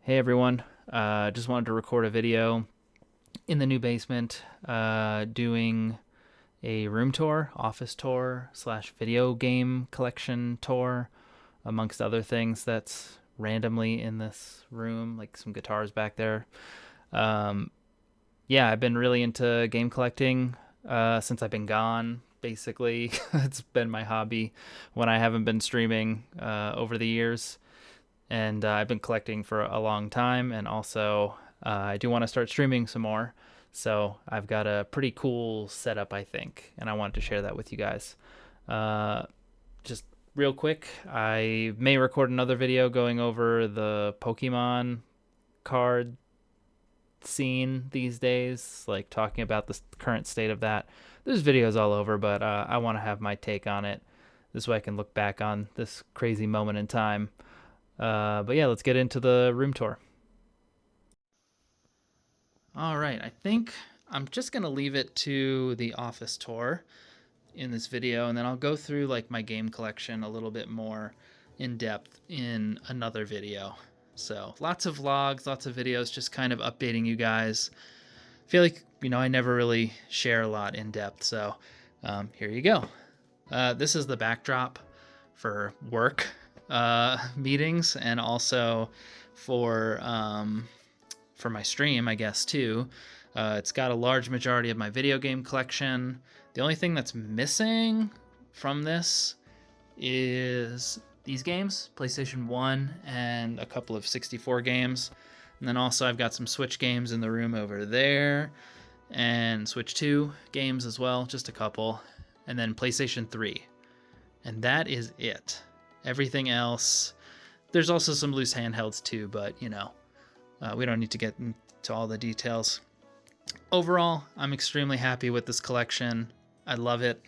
Hey everyone, just wanted to record a video in the new basement doing a room tour, office tour slash video game collection tour, amongst other things that's randomly in this room, like some guitars back there. Um, yeah, I've been really into game collecting since I've been gone. Basically, it's been my hobby when I haven't been streaming over the years, and I've been collecting for a long time, and also I do want to start streaming some more. So I've got a pretty cool setup, I think, and I wanted to share that with you guys. Uh, just real quick, I may record another video going over the Pokemon card scene these days, like talking about the current state of that. There's videos all over, but I want to have my take on it. This way I can look back on this crazy moment in time. But yeah, let's get into the room tour. All right, I think I'm just gonna leave it to the office tour in this video, and then I'll go through like my game collection a little bit more in depth in another video. So lots of vlogs, lots of videos, just kind of updating you guys. I feel like I never really share a lot in depth, so here you go. This is the backdrop for work meetings, and also for my stream, I guess, too. It's got a large majority of my video game collection. The only thing that's missing from this is these games, PlayStation 1 and a couple of 64 games. And then also I've got some Switch games in the room over there, and Switch 2 games as well, just a couple. And then PlayStation 3. And that is it. Everything else, there's also some loose handhelds too, but we don't need to get into all the details. Overall, I'm extremely happy with this collection. I love it.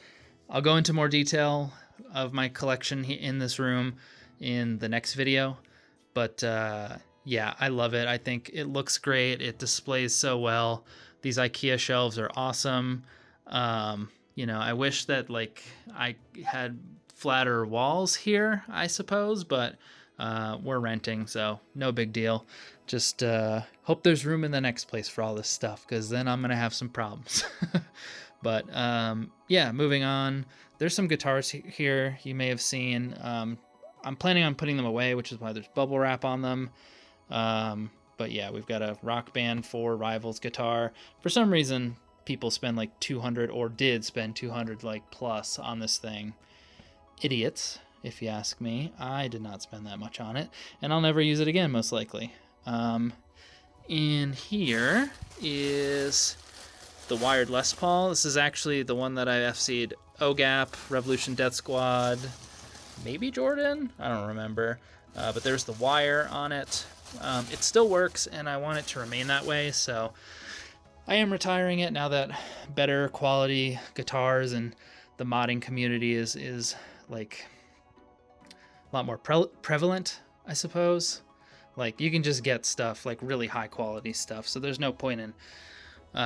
I'll go into more detail of my collection in this room in the next video, but yeah, I love it. I think it looks great. It displays so well. These IKEA shelves are awesome. I wish that like I had flatter walls here, I suppose, but we're renting, so no big deal. Just hope there's room in the next place for all this stuff, because then I'm gonna have some problems. But yeah, moving on. There's some guitars here you may have seen. I'm planning on putting them away, which is why there's bubble wrap on them. But yeah, we've got a Rock Band 4 Rivals guitar. For some reason, people spend like 200, or did spend 200 like plus on this thing. Idiots, if you ask me. I did not spend that much on it, and I'll never use it again, most likely. In here is the wired Les Paul. This is actually the one that I FC'd OGAP, Revolution Death Squad, maybe Jordan? I don't remember. But there's the wire on it. It still works, and I want it to remain that way, so I am retiring it now that better quality guitars and the modding community is like a lot more prevalent, I suppose. Like, you can just get stuff, like really high quality stuff, so there's no point in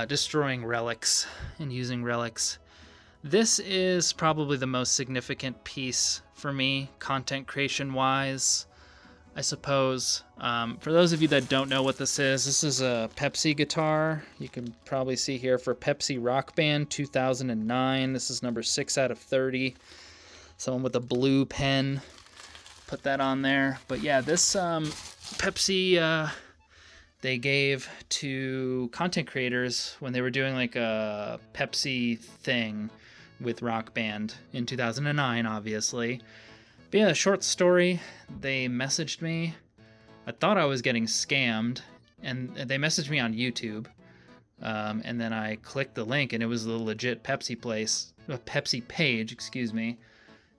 destroying relics and using relics. This is probably the most significant piece for me, content creation wise, I suppose. For those of you that don't know what this is a Pepsi guitar. You can probably see here for Pepsi Rock Band 2009. This is number 6 out of 30. Someone with a blue pen put that on there. But yeah, this Pepsi they gave to content creators when they were doing like a Pepsi thing with Rock Band in 2009, obviously. But yeah, a short story. They messaged me. I thought I was getting scammed, and they messaged me on YouTube. And then I clicked the link, and it was the legit Pepsi place, a Pepsi page, excuse me.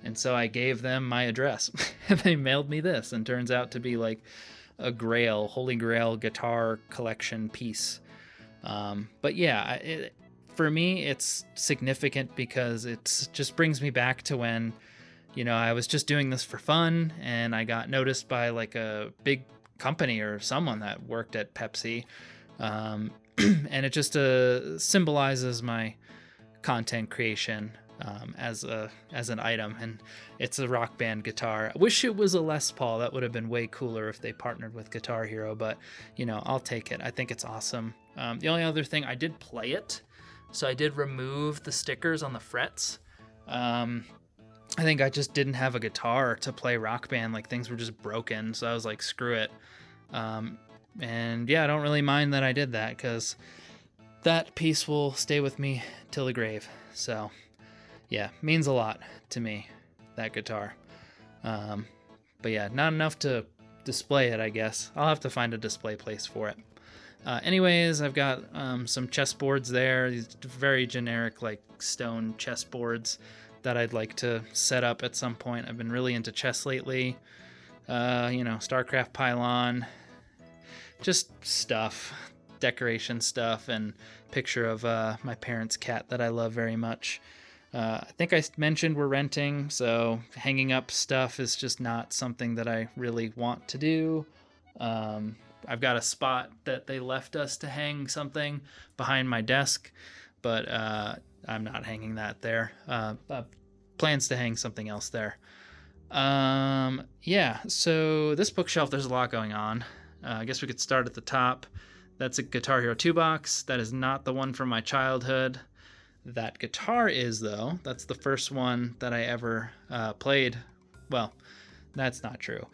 And so I gave them my address, and they mailed me this, and turns out to be like a grail, holy grail guitar collection piece. But yeah, for me, it's significant because it just brings me back to when, I was just doing this for fun, and I got noticed by like a big company or someone that worked at Pepsi. And it just symbolizes my content creation as an item, and it's a Rock Band guitar. I wish it was a Les Paul. That would have been way cooler if they partnered with Guitar Hero, but I'll take it. I think it's awesome. The only other thing, I did play it, so I did remove the stickers on the frets. I think I just didn't have a guitar to play Rock Band. Like, things were just broken, so I was like, screw it. And yeah, I don't really mind that I did that, because that piece will stay with me till the grave. So yeah, means a lot to me, that guitar. But yeah, not enough to display it, I guess. I'll have to find a display place for it. Anyways, I've got some chessboards there, these very generic like stone chessboards that I'd like to set up at some point. I've been really into chess lately. StarCraft Pylon, just stuff, decoration stuff, and picture of my parents' cat that I love very much. I think I mentioned we're renting, so hanging up stuff is just not something that I really want to do. I've got a spot that they left us to hang something behind my desk, but I'm not hanging that there. Plans to hang something else there. Yeah, so this bookshelf, there's a lot going on. I guess we could start at the top. That's a Guitar Hero 2 box. That is not the one from my childhood. That guitar is, though. That's the first one that I ever played. Well, that's not true.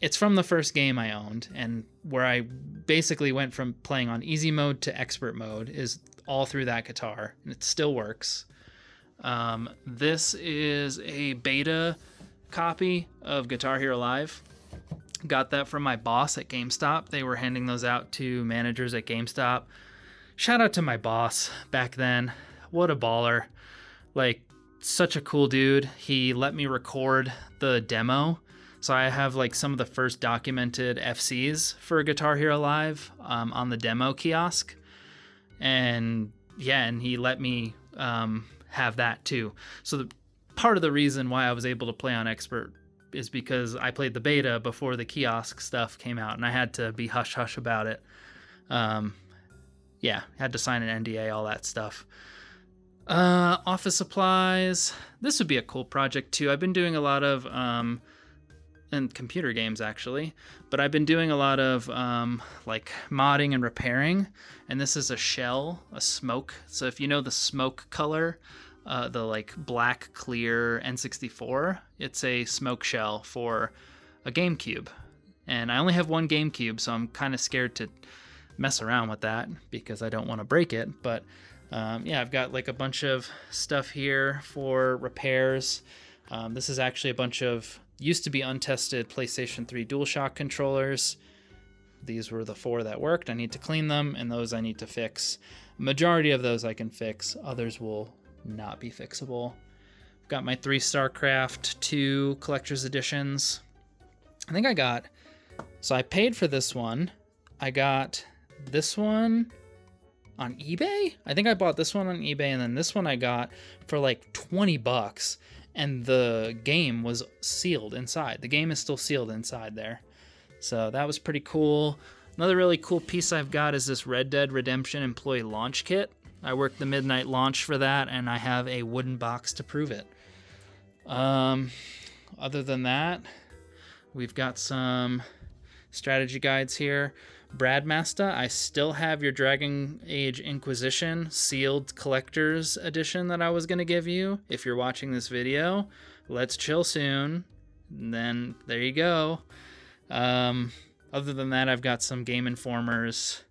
It's from the first game I owned, and where I basically went from playing on easy mode to expert mode is all through that guitar, and it still works. This is a beta copy of Guitar Hero Live. Got that from my boss at GameStop. They were handing those out to managers at GameStop. Shout out to my boss back then. What a baller. Like, such a cool dude. He let me record the demo. So I have like some of the first documented FCs for Guitar Hero Live on the demo kiosk. And yeah, and he let me have that too. So part of the reason why I was able to play on expert is because I played the beta before the kiosk stuff came out, and I had to be hush-hush about it. Yeah, had to sign an NDA, all that stuff. Office supplies. This would be a cool project too. I've been doing a lot of, and computer games actually, but I've been doing a lot of like modding and repairing, and this is a shell, a smoke. So if you know the smoke color, the like black clear N64, it's a smoke shell for a GameCube. And I only have one GameCube, so I'm kind of scared to mess around with that because I don't want to break it. But yeah, I've got like a bunch of stuff here for repairs. This is actually a bunch of used to be untested PlayStation 3 DualShock controllers. These were the 4 that worked. I need to clean them, and those I need to fix. Majority of those I can fix. Others will not be fixable. I've got my 3 StarCraft 2 collector's editions. I think so I paid for this one. I got this one on eBay. I think I bought this one on eBay, and then this one I got for like $20, and the game was sealed inside. The game is still sealed inside there. So that was pretty cool. Another really cool piece I've got is this Red Dead Redemption employee launch kit. I worked the midnight launch for that, and I have a wooden box to prove it. Other than that, we've got some strategy guides here. Bradmasta, I still have your Dragon Age Inquisition sealed collector's edition that I was going to give you. If you're watching this video, let's chill soon. And then there you go. Other than that, I've got some Game Informers,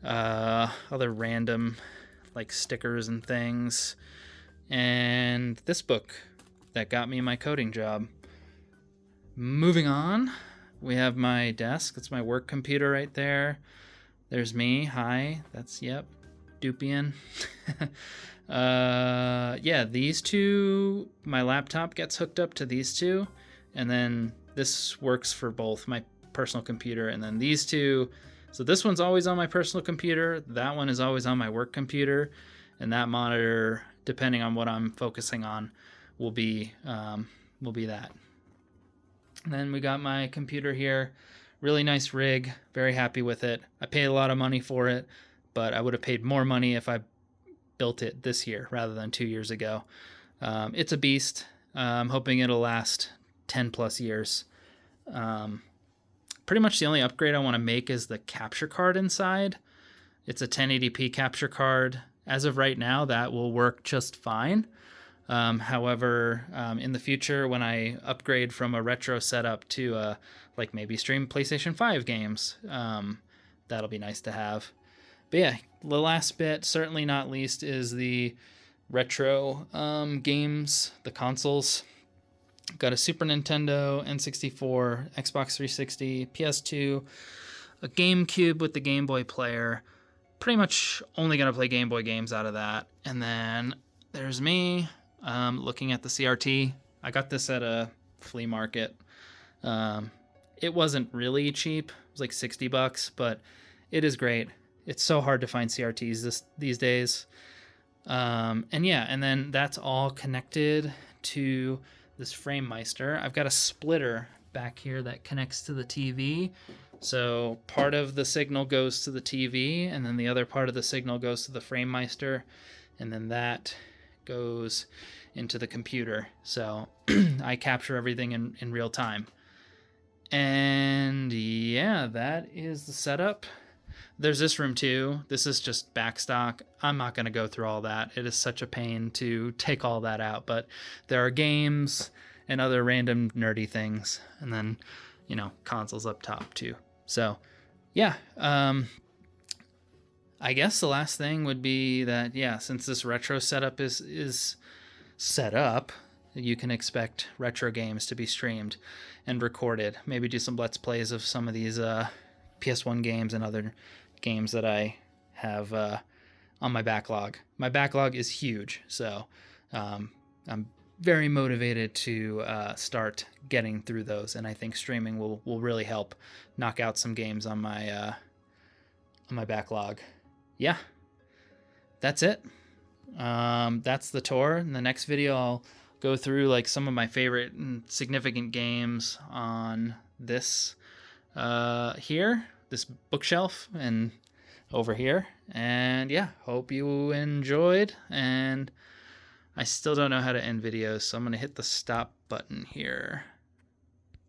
other random like stickers and things, and this book that got me my coding job. Moving on, we have my desk. That's my work computer right there. There's me. Hi. That's, yep, Dupian. Yeah, these two, my laptop gets hooked up to these two, and then this works for both my personal computer and then these two. So this one's always on my personal computer. That one is always on my work computer, and that monitor, depending on what I'm focusing on, will be that. And then we got my computer here. Really nice rig. Very happy with it. I paid a lot of money for it, but I would have paid more money if I built it this year rather than 2 years ago. It's a beast. I'm hoping it'll last 10 plus years. Pretty much the only upgrade I want to make is the capture card inside. It's a 1080p capture card. As of right now, that will work just fine. However, in the future, when I upgrade from a retro setup to like maybe stream PlayStation 5 games, that'll be nice to have. But yeah, the last bit, certainly not least, is the retro games, the consoles. Got a Super Nintendo, N64, Xbox 360, PS2, a GameCube with the Game Boy player. Pretty much only going to play Game Boy games out of that. And then there's me looking at the CRT. I got this at a flea market. It wasn't really cheap. It was like $60, but it is great. It's so hard to find CRTs these days. And yeah, and then that's all connected to this FrameMeister. I've got a splitter back here that connects to the TV. So part of the signal goes to the TV, and then the other part of the signal goes to the FrameMeister, and then that goes into the computer. So I capture everything in real time. And yeah, that is the setup. There's this room too. This is just backstock. I'm not going to go through all that. It is such a pain to take all that out, but there are games and other random nerdy things. And then, consoles up top too. So yeah, I guess the last thing would be that, yeah, since this retro setup is set up, you can expect retro games to be streamed and recorded. Maybe do some Let's Plays of some of these PS1 games and other games that I have on my backlog. My backlog is huge, so I'm very motivated to start getting through those, and I think streaming will really help knock out some games on my backlog. Yeah, that's it. That's the tour. In the next video, I'll go through like some of my favorite and significant games on this this bookshelf and over here. And yeah, hope you enjoyed. And I still don't know how to end videos, so I'm going to hit the stop button here.